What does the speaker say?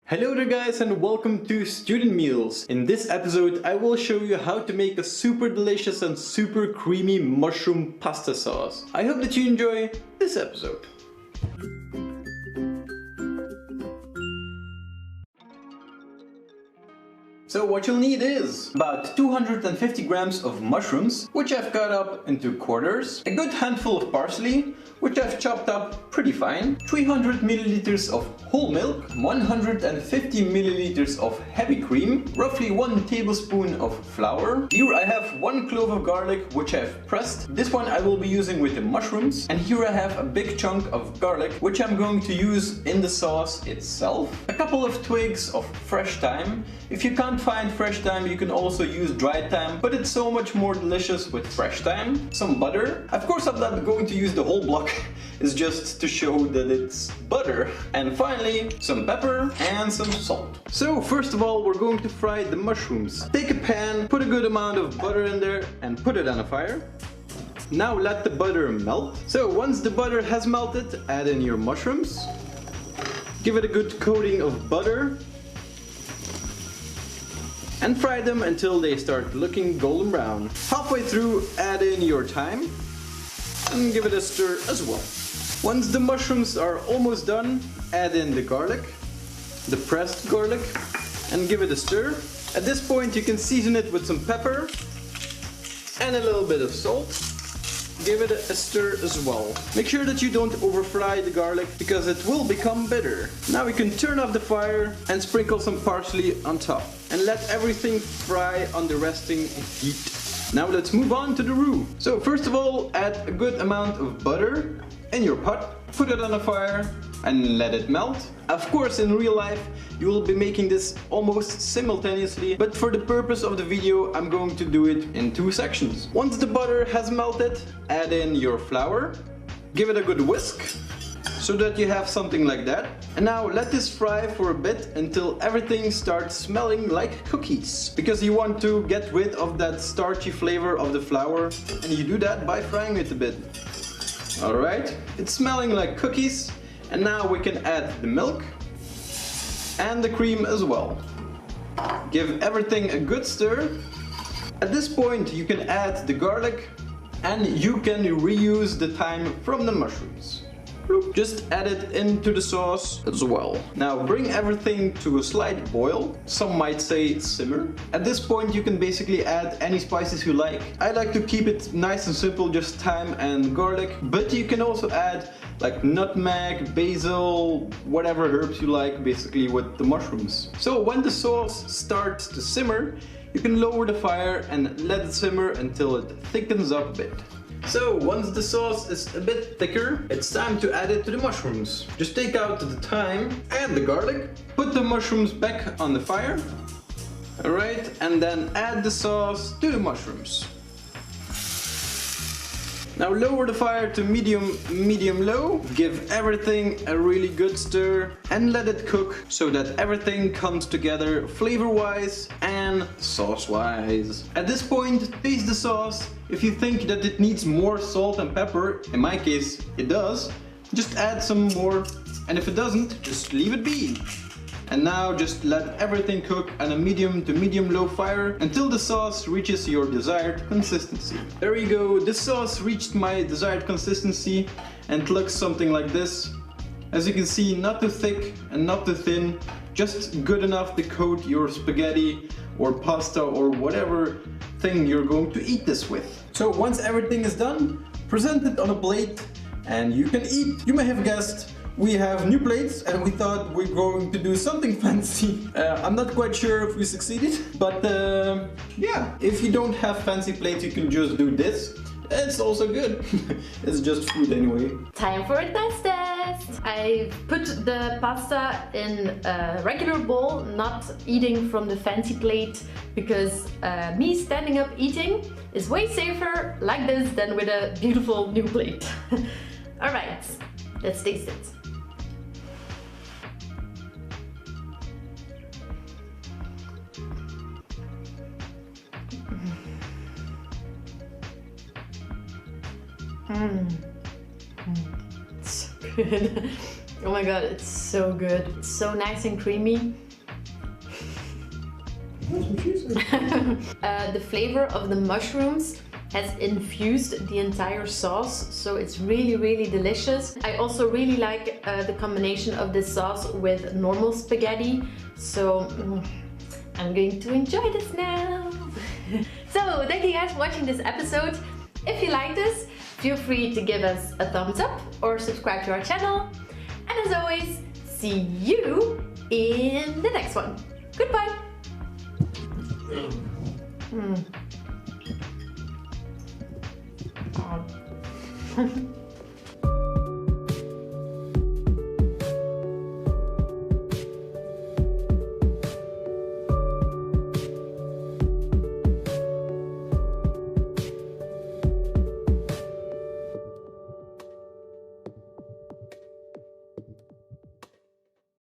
Hello there guys and welcome to Student Meals. In this episode I will show you how to make a super delicious and super creamy mushroom pasta sauce. I hope that you enjoy this episode. So what you'll need is about 250 grams of mushrooms, which I've cut up into quarters, a good handful of parsley, which I've chopped up pretty fine, 300 milliliters of whole milk, 150 milliliters of heavy cream, roughly 1 tablespoon of flour. Here I have 1 clove of garlic, which I've pressed. This one I will be using with the mushrooms. And here I have a big chunk of garlic, which I'm going to use in the sauce itself. A couple of twigs of fresh thyme. If you can't find fresh thyme, you can also use dried thyme, but it's so much more delicious with fresh thyme. Some butter. Of course I'm not going to use the whole block, it's just to show that it's butter. And finally, some pepper and some salt. So first of all, we're going to fry the mushrooms. Take a pan, put a good amount of butter in there and put it on a fire. Now let the butter melt. So once the butter has melted, add in your mushrooms. Give it a good coating of butter. And fry them until they start looking golden brown. Halfway through, add in your thyme and give it a stir as well. Once the mushrooms are almost done, add in the garlic, the pressed garlic, and give it a stir. At this point you can season it with some pepper and a little bit of salt. Give it a stir as well. Make sure that you don't overfry the garlic because it will become bitter. Now we can turn off the fire and sprinkle some parsley on top. And let everything fry on the resting heat. Now let's move on to the roux. So first of all, add a good amount of butter in your pot. Put it on the fire and let it melt. Of course, in real life, you will be making this almost simultaneously, but for the purpose of the video, I'm going to do it in 2 sections. Once the butter has melted, add in your flour. Give it a good whisk, so that you have something like that. And now let this fry for a bit until everything starts smelling like cookies. Because you want to get rid of that starchy flavor of the flour, and you do that by frying it a bit. Alright, it's smelling like cookies. And now we can add the milk and the cream as well. Give everything a good stir. At this point you can add the garlic and you can reuse the thyme from the mushrooms. Just add it into the sauce as well. Now bring everything to a slight boil. Some might say simmer. At this point you can basically add any spices you like. I like to keep it nice and simple, just thyme and garlic. But you can also add like nutmeg, basil, whatever herbs you like basically with the mushrooms. So when the sauce starts to simmer, you can lower the fire and let it simmer until it thickens up a bit. So once the sauce is a bit thicker, it's time to add it to the mushrooms. Just take out the thyme and the garlic, put the mushrooms back on the fire. Alright, and then add the sauce to the mushrooms. Now lower the fire to medium-low, give everything a really good stir and let it cook so that everything comes together flavor-wise and sauce-wise. At this point, taste the sauce. If you think that it needs more salt and pepper, in my case it does, just add some more, and if it doesn't, just leave it be. And now just let everything cook on a medium to medium-low fire until the sauce reaches your desired consistency. There you go, the sauce reached my desired consistency and it looks something like this. As you can see, not too thick and not too thin, just good enough to coat your spaghetti or pasta or whatever thing you're going to eat this with. So once everything is done, present it on a plate and you can eat. You may have guessed, we have new plates and we thought we're going to do something fancy. I'm not quite sure if we succeeded, but yeah, if you don't have fancy plates you can just do this. It's also good. It's just food anyway. Time for a test! I put the pasta in a regular bowl, not eating from the fancy plate, because me standing up eating is way safer like this than with a beautiful new plate. Alright, let's taste it. So good. Oh my god, it's so good. It's so nice and creamy. That's what she said. The flavor of the mushrooms has infused the entire sauce, so it's really, really delicious. I also really like the combination of this sauce with normal spaghetti, so I'm going to enjoy this now. So thank you guys for watching this episode. If you like this, feel free to give us a thumbs up or subscribe to our channel. And as always, see you in the next one. Goodbye. Oh.